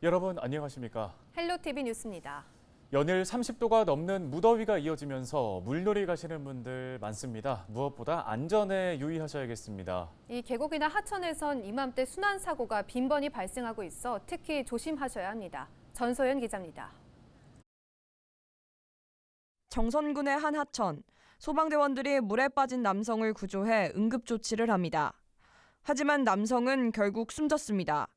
여러분 안녕하십니까? 헬로티비 뉴스입니다. 연일 30도가 넘는 무더위가 이어지면서 물놀이 가시는 분들 많습니다. 무엇보다 안전에 유의하셔야겠습니다. 이 계곡이나 하천에선 이맘때 순환사고가 빈번히 발생하고 있어 특히 조심하셔야 합니다. 전소연 기자입니다. 정선군의 한 하천, 소방대원들이 물에 빠진 남성을 구조해 응급조치를 합니다. 하지만 남성은 결국 숨졌습니다.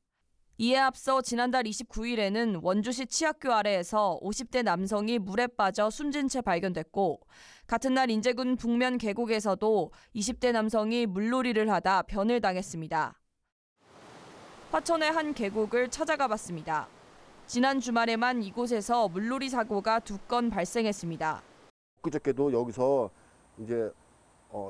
이에 앞서 지난달 29일에는 원주시 치학교 아래에서 50대 남성이 물에 빠져 숨진 채 발견됐고, 같은 날 인제군 북면 계곡에서도 20대 남성이 물놀이를 하다 변을 당했습니다. 화천의 한 계곡을 찾아가 봤습니다. 지난 주말에만 이곳에서 물놀이 사고가 2건 발생했습니다. 그저께도 여기서 이제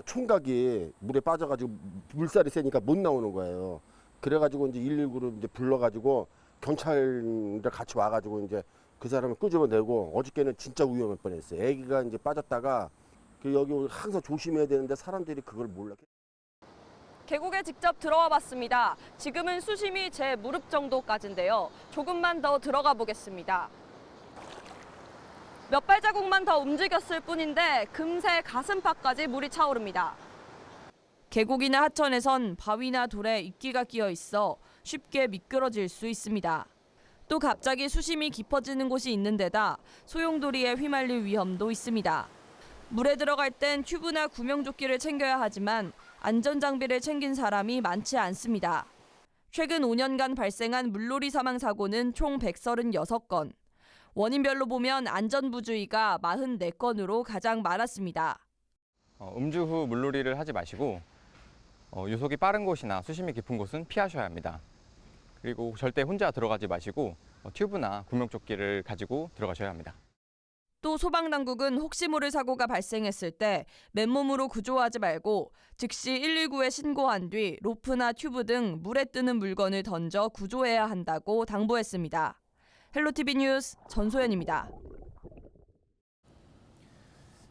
총각이 물에 빠져가지고 물살이 세니까 못 나오는 거예요. 그래가지고 이제 119를 이제 불러가지고 경찰들 같이 와가지고 이제 그 사람을 끄집어내고, 어저께는 진짜 위험할 뻔했어요. 애기가 이제 빠졌다가 여기 항상 조심해야 되는데 사람들이 그걸 몰라. 계곡에 직접 들어와 봤습니다. 지금은 수심이 제 무릎 정도까지인데요. 조금만 더 들어가 보겠습니다. 몇 발자국만 더 움직였을 뿐인데 금세 가슴팍까지 물이 차오릅니다. 계곡이나 하천에선 바위나 돌에 이끼가 끼어 있어 쉽게 미끄러질 수 있습니다. 또 갑자기 수심이 깊어지는 곳이 있는 데다 소용돌이에 휘말릴 위험도 있습니다. 물에 들어갈 땐 튜브나 구명조끼를 챙겨야 하지만 안전장비를 챙긴 사람이 많지 않습니다. 최근 5년간 발생한 물놀이 사망 사고는 총 136건. 원인별로 보면 안전부주의가 44건으로 가장 많았습니다. 음주 후 물놀이를 하지 마시고 유속이 빠른 곳이나 수심이 깊은 곳은 피하셔야 합니다. 그리고 절대 혼자 들어가지 마시고 튜브나 구명조끼를 가지고 들어가셔야 합니다. 또 소방당국은 혹시 모를 사고가 발생했을 때 맨몸으로 구조하지 말고 즉시 119에 신고한 뒤 로프나 튜브 등 물에 뜨는 물건을 던져 구조해야 한다고 당부했습니다. 헬로티비 뉴스 전소연입니다.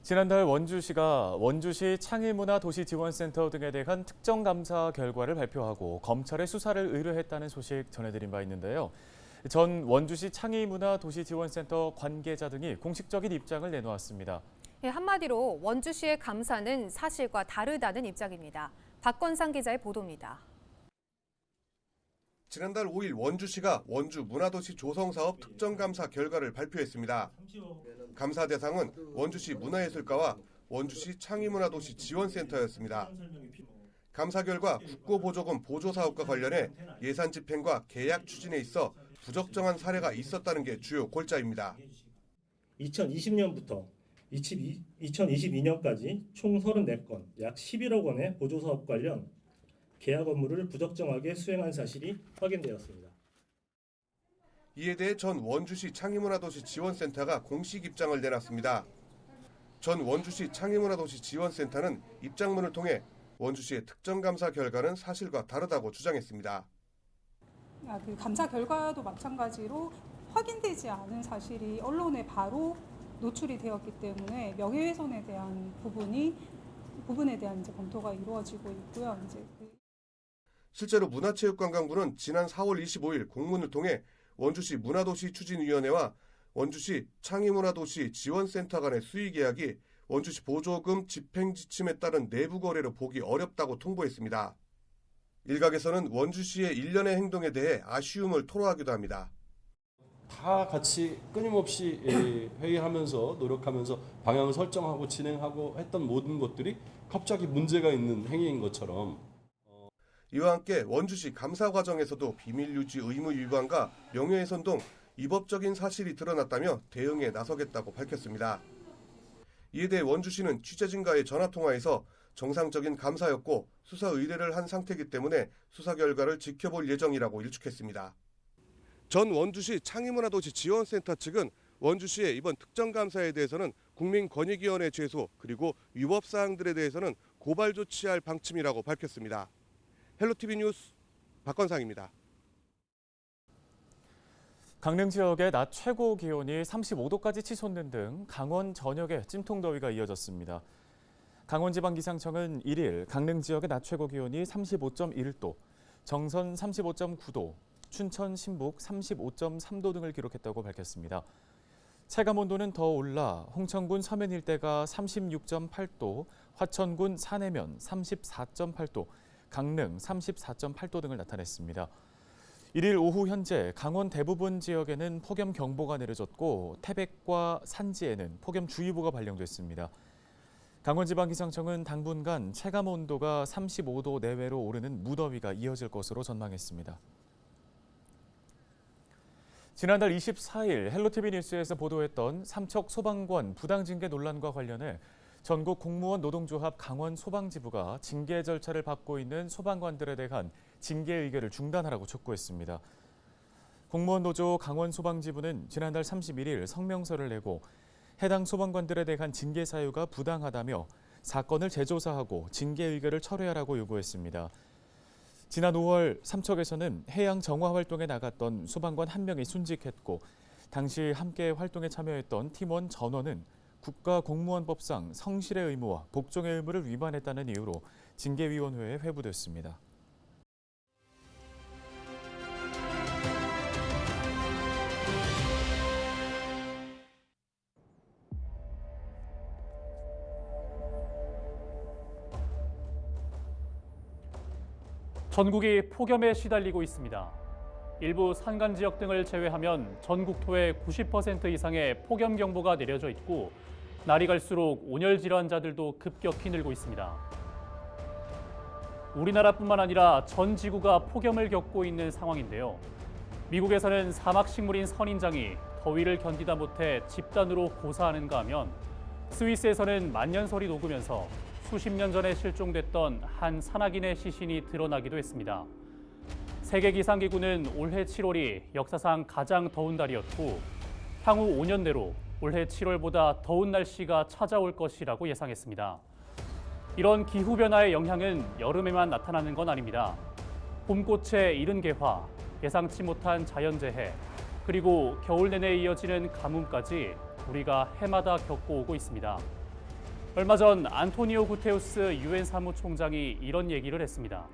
지난달 원주시가 원주시 창의문화도시지원센터 등에 대한 특정 감사 결과를 발표하고 검찰에 수사를 의뢰했다는 소식 전해드린 바 있는데요. 전 원주시 창의문화도시지원센터 관계자 등이 공식적인 입장을 내놓았습니다. 한마디로 원주시의 감사는 사실과 다르다는 입장입니다. 박건상 기자의 보도입니다. 지난달 5일 원주시가 원주 문화도시 조성사업 특정감사 결과를 발표했습니다. 감사 대상은 원주시 문화예술과와 원주시 창의문화도시 지원센터였습니다. 감사 결과 국고보조금 보조사업과 관련해 예산 집행과 계약 추진에 있어 부적정한 사례가 있었다는 게 주요 골자입니다. 2020년부터 2022년까지 총 34건, 약 11억 원의 보조사업 관련 계약 업무를 부적정하게 수행한 사실이 확인되었습니다. 이에 대해 전 원주시 창의문화도시 지원센터가 공식 입장을 내놨습니다. 전 원주시 창의문화도시 지원센터는 입장문을 통해 원주시의 특정감사 결과는 사실과 다르다고 주장했습니다. 그 감사 결과도 마찬가지로 확인되지 않은 사실이 언론에 바로 노출이 되었기 때문에 명예훼손에 대한 부분에 대한 이제 검토가 이루어지고 있고요. 실제로 문화체육관광부는 지난 4월 25일 공문을 통해 원주시 문화도시 추진위원회와 원주시 창의문화도시 지원센터 간의 수의계약이 원주시 보조금 집행 지침에 따른 내부 거래로 보기 어렵다고 통보했습니다. 일각에서는 원주시의 일련의 행동에 대해 아쉬움을 토로하기도 합니다. 다 같이 끊임없이 회의하면서 노력하면서 방향을 설정하고 진행하고 했던 모든 것들이 갑자기 문제가 있는 행위인 것처럼, 이와 함께 원주시 감사 과정에서도 비밀 유지 의무 위반과 명예훼손 등 위법적인 사실이 드러났다며 대응에 나서겠다고 밝혔습니다. 이에 대해 원주시는 취재진과의 전화통화에서 정상적인 감사였고 수사 의뢰를 한 상태이기 때문에 수사 결과를 지켜볼 예정이라고 일축했습니다. 전 원주시 창의문화도시 지원센터 측은 원주시의 이번 특정감사에 대해서는 국민권익위원회 제소 그리고 위법사항들에 대해서는 고발 조치할 방침이라고 밝혔습니다. 헬로티비 뉴스 박건상입니다. 강릉 지역의 낮 최고 기온이 35도까지 치솟는 등 강원 전역에 찜통더위가 이어졌습니다. 강원지방기상청은 1일 강릉 지역의 낮 최고 기온이 35.1도, 정선 35.9도, 춘천 신북 35.3도 등을 기록했다고 밝혔습니다. 체감온도는 더 올라 홍천군 서면 일대가 36.8도, 화천군 사내면 34.8도, 강릉 34.8도 등을 나타냈습니다. 1일 오후 현재 강원 대부분 지역에는 폭염경보가 내려졌고 태백과 산지에는 폭염주의보가 발령됐습니다. 강원지방기상청은 당분간 체감온도가 35도 내외로 오르는 무더위가 이어질 것으로 전망했습니다. 지난달 24일 헬로티비 뉴스에서 보도했던 삼척 소방관 부당징계 논란과 관련해 전국 공무원 노동조합 강원소방지부가 징계 절차를 밟고 있는 소방관들에 대한 징계 의결을 중단하라고 촉구했습니다. 공무원 노조 강원소방지부는 지난달 31일 성명서를 내고 해당 소방관들에 대한 징계 사유가 부당하다며 사건을 재조사하고 징계 의결을 철회하라고 요구했습니다. 지난 5월 삼척에서는 해양 정화 활동에 나갔던 소방관 1명이 순직했고 당시 함께 활동에 참여했던 팀원 전원은 국가공무원법상 성실의 의무와 복종의 의무를 위반했다는 이유로 징계위원회에 회부됐습니다. 전국이 폭염에 시달리고 있습니다. 일부 산간 지역 등을 제외하면 전국 토의 90% 이상의 폭염 경보가 내려져 있고 날이 갈수록 온열 질환자들도 급격히 늘고 있습니다. 우리나라뿐만 아니라 전 지구가 폭염을 겪고 있는 상황인데요. 미국에서는 사막 식물인 선인장이 더위를 견디다 못해 집단으로 고사하는가 하면 스위스에서는 만년설이 녹으면서 수십 년 전에 실종됐던 한 산악인의 시신이 드러나기도 했습니다. 세계기상기구는 올해 7월이 역사상 가장 더운 달이었고 향후 5년 내로 올해 7월보다 더운 날씨가 찾아올 것이라고 예상했습니다. 이런 기후변화의 영향은 여름에만 나타나는 건 아닙니다. 봄꽃의 이른 개화, 예상치 못한 자연재해, 그리고 겨울 내내 이어지는 가뭄까지 우리가 해마다 겪고 오고 있습니다. 얼마 전 안토니오 구테우스 유엔 사무총장이 이런 얘기를 했습니다.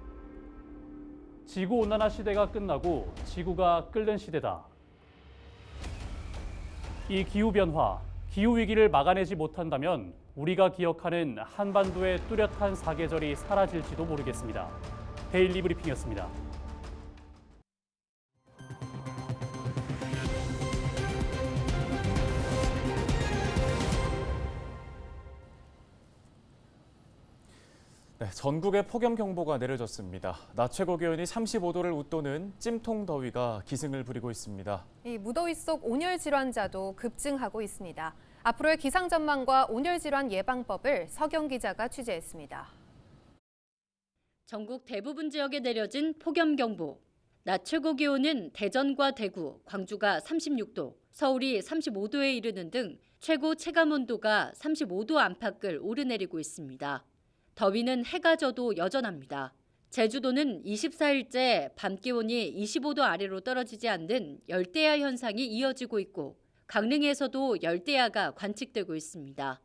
지구온난화 시대가 끝나고 지구가 끓는 시대다. 이 기후변화, 기후위기를 막아내지 못한다면 우리가 기억하는 한반도의 뚜렷한 사계절이 사라질지도 모르겠습니다. 데일리 브리핑이었습니다. 네, 전국에 폭염 경보가 내려졌습니다. 낮 최고 기온이 35도를 웃도는 찜통 더위가 기승을 부리고 있습니다. 이 무더위 속 온열 질환자도 급증하고 있습니다. 앞으로의 기상 전망과 온열 질환 예방법을 서경 기자가 취재했습니다. 전국 대부분 지역에 내려진 폭염 경보. 낮 최고 기온은 대전과 대구, 광주가 36도, 서울이 35도에 이르는 등 최고 체감 온도가 35도 안팎을 오르내리고 있습니다. 더위는 해가 져도 여전합니다. 제주도는 24일째 밤 기온이 25도 아래로 떨어지지 않는 열대야 현상이 이어지고 있고 강릉에서도 열대야가 관측되고 있습니다.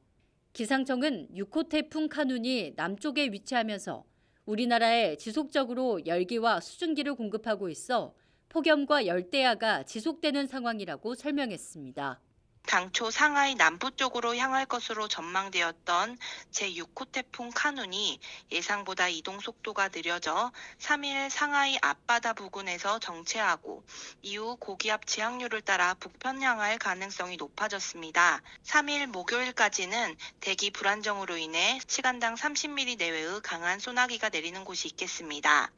기상청은 6호 태풍 카눈이 남쪽에 위치하면서 우리나라에 지속적으로 열기와 수증기를 공급하고 있어 폭염과 열대야가 지속되는 상황이라고 설명했습니다. 당초 상하이 남부 쪽으로 향할 것으로 전망되었던 제6호 태풍 카눈이 예상보다 이동 속도가 느려져 3일 상하이 앞바다 부근에서 정체하고 이후 고기압 지하류를 따라 북편 향할 가능성이 높아졌습니다. 3일 목요일까지는 대기 불안정으로 인해 시간당 30mm 내외의 강한 소나기가 내리는 곳이 있겠습니다.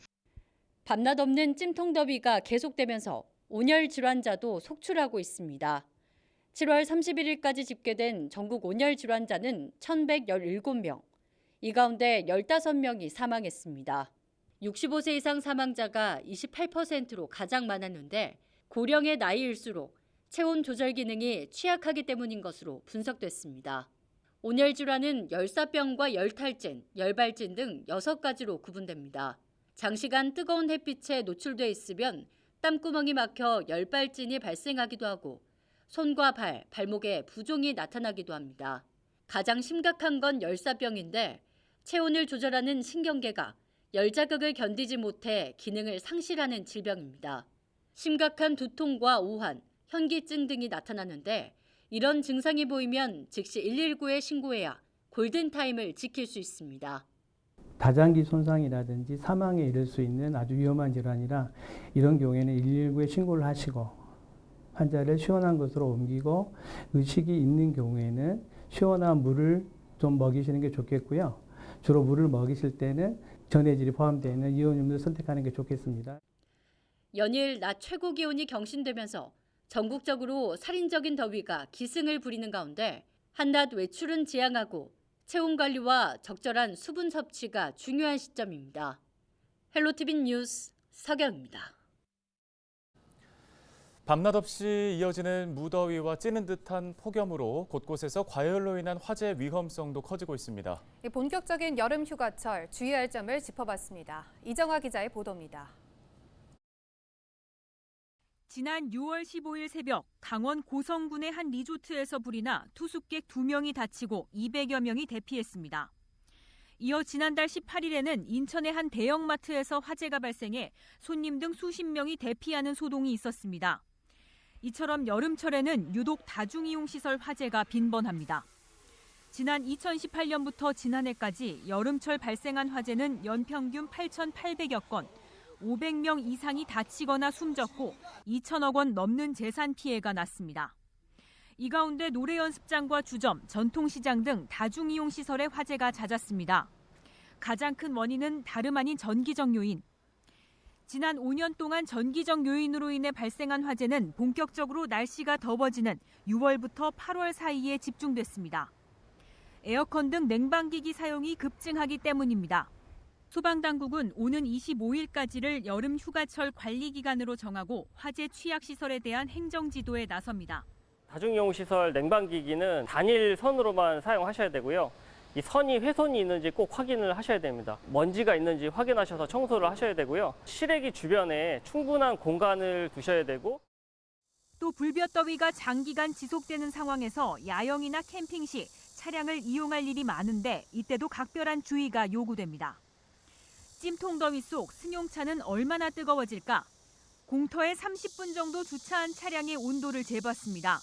밤낮 없는 찜통더위가 계속되면서 온열 질환자도 속출하고 있습니다. 7월 31일까지 집계된 전국 온열 질환자는 1,117명. 이 가운데 15명이 사망했습니다. 65세 이상 사망자가 28%로 가장 많았는데 고령의 나이일수록 체온 조절 기능이 취약하기 때문인 것으로 분석됐습니다. 온열 질환은 열사병과 열탈진, 열발진 등 6가지로 구분됩니다. 장시간 뜨거운 햇빛에 노출돼 있으면 땀구멍이 막혀 열발진이 발생하기도 하고 손과 발, 발목에 부종이 나타나기도 합니다. 가장 심각한 건 열사병인데 체온을 조절하는 신경계가 열 자극을 견디지 못해 기능을 상실하는 질병입니다. 심각한 두통과 오한, 현기증 등이 나타나는데 이런 증상이 보이면 즉시 119에 신고해야 골든타임을 지킬 수 있습니다. 다장기 손상이라든지 사망에 이를 수 있는 아주 위험한 질환이라 이런 경우에는 119에 신고를 하시고 환자를 시원한 곳으로 옮기고 의식이 있는 경우에는 시원한 물을 좀 먹이시는 게 좋겠고요. 주로 물을 먹이실 때는 전해질이 포함되어 있는 이온음료를 선택하는 게 좋겠습니다. 연일 낮 최고 기온이 경신되면서 전국적으로 살인적인 더위가 기승을 부리는 가운데 한낮 외출은 지양하고 체온 관리와 적절한 수분 섭취가 중요한 시점입니다. 헬로티비 뉴스 서경입니다. 밤낮 없이 이어지는 무더위와 찌는 듯한 폭염으로 곳곳에서 과열로 인한 화재 위험성도 커지고 있습니다. 본격적인 여름 휴가철 주의할 점을 짚어봤습니다. 이정아 기자의 보도입니다. 지난 6월 15일 새벽 강원 고성군의 한 리조트에서 불이 나 투숙객 2명이 다치고 200여 명이 대피했습니다. 이어 지난달 18일에는 인천의 한 대형마트에서 화재가 발생해 손님 등 수십 명이 대피하는 소동이 있었습니다. 이처럼 여름철에는 유독 다중이용시설 화재가 빈번합니다. 지난 2018년부터 지난해까지 여름철 발생한 화재는 연평균 8,800여 건, 500명 이상이 다치거나 숨졌고 2천억 원 넘는 재산 피해가 났습니다. 이 가운데 노래연습장과 주점, 전통시장 등 다중이용시설의 화재가 잦았습니다. 가장 큰 원인은 다름 아닌 전기적 요인. 지난 5년 동안 전기적 요인으로 인해 발생한 화재는 본격적으로 날씨가 더워지는 6월부터 8월 사이에 집중됐습니다. 에어컨 등 냉방기기 사용이 급증하기 때문입니다. 소방당국은 오는 25일까지를 여름 휴가철 관리 기간으로 정하고 화재 취약 시설에 대한 행정지도에 나섭니다. 다중이용 시설 냉방기기는 단일 선으로만 사용하셔야 되고요. 이 선이 훼손이 있는지 꼭 확인을 하셔야 됩니다. 먼지가 있는지 확인하셔서 청소를 하셔야 되고요. 실외기 주변에 충분한 공간을 두셔야 되고 또 불볕더위가 장기간 지속되는 상황에서 야영이나 캠핑 시 차량을 이용할 일이 많은데 이때도 각별한 주의가 요구됩니다. 찜통더위 속 승용차는 얼마나 뜨거워질까? 공터에 30분 정도 주차한 차량의 온도를 재봤습니다.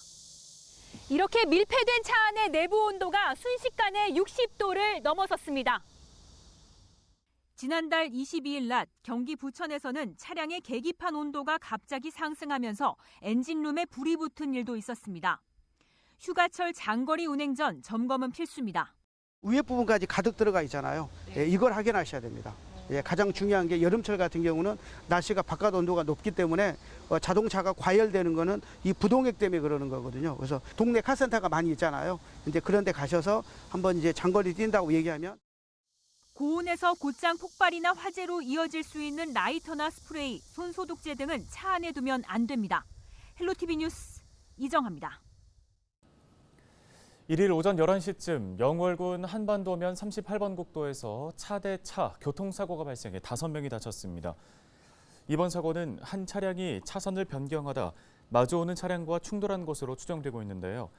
이렇게 밀폐된 차 안의 내부 온도가 순식간에 60도를 넘어섰습니다. 지난달 22일 낮 경기 부천에서는 차량의 계기판 온도가 갑자기 상승하면서 엔진룸에 불이 붙은 일도 있었습니다. 휴가철 장거리 운행 전 점검은 필수입니다. 위에 부분까지 가득 들어가 있잖아요. 예, 이걸 확인하셔야 됩니다. 예, 가장 중요한 게 여름철 같은 경우는 날씨가 바깥 온도가 높기 때문에 자동차가 과열되는 거는 이 부동액 때문에 그러는 거거든요. 그래서 동네 카센터가 많이 있잖아요. 이제 그런 데 가셔서 한번 이제 장거리 뛴다고 얘기하면 고온에서 곧장 폭발이나 화재로 이어질 수 있는 라이터나 스프레이, 손소독제 등은 차 안에 두면 안 됩니다. 헬로티비 뉴스 이정아입니다. 1일 오전 11시쯤 영월군 한반도면 38번 국도에서 차 대 차 교통사고가 발생해 5명이 다쳤습니다. 이번 사고는 한 차량이 차선을 변경하다 마주오는 차량과 충돌한 것으로 추정되고 있는데요.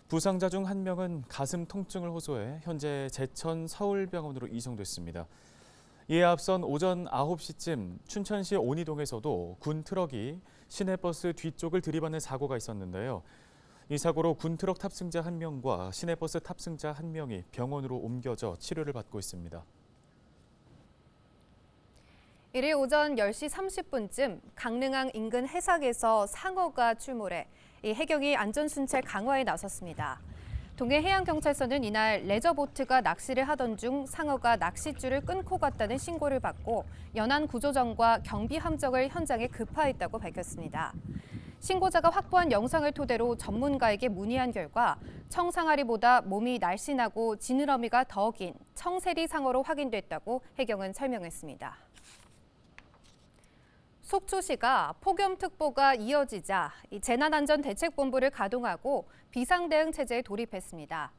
부상자 중 1명은 가슴 통증을 호소해 현재 제천 서울병원으로 이송됐습니다. 이에 앞선 오전 9시쯤 춘천시 온이동에서도 군 트럭이 시내버스 뒤쪽을 들이받는 사고가 있었는데요. 이 사고로 군 트럭 탑승자 1명과 시내버스 탑승자 1명이 병원으로 옮겨져 치료를 받고 있습니다. 1일 오전 10시 30분쯤 강릉항 인근 해상에서 상어가 출몰해 이 해경이 안전순찰 강화에 나섰습니다. 동해해양경찰서는 이날 레저보트가 낚시를 하던 중 상어가 낚싯줄을 끊고 갔다는 신고를 받고 연안구조정과 경비함정을 현장에 급파했다고 밝혔습니다. 신고자가 확보한 영상을 토대로 전문가에게 문의한 결과 청상아리보다 몸이 날씬하고 지느러미가 더 긴 청세리 상어로 확인됐다고 해경은 설명했습니다. 속초시가 폭염특보가 이어지자 재난안전대책본부를 가동하고 비상대응 체제에 돌입했습니다.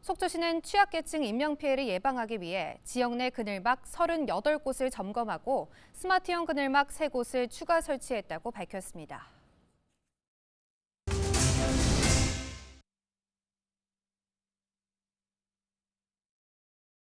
속초시는 취약계층 인명피해를 예방하기 위해 지역 내 그늘막 38곳을 점검하고 스마트형 그늘막 3곳을 추가 설치했다고 밝혔습니다.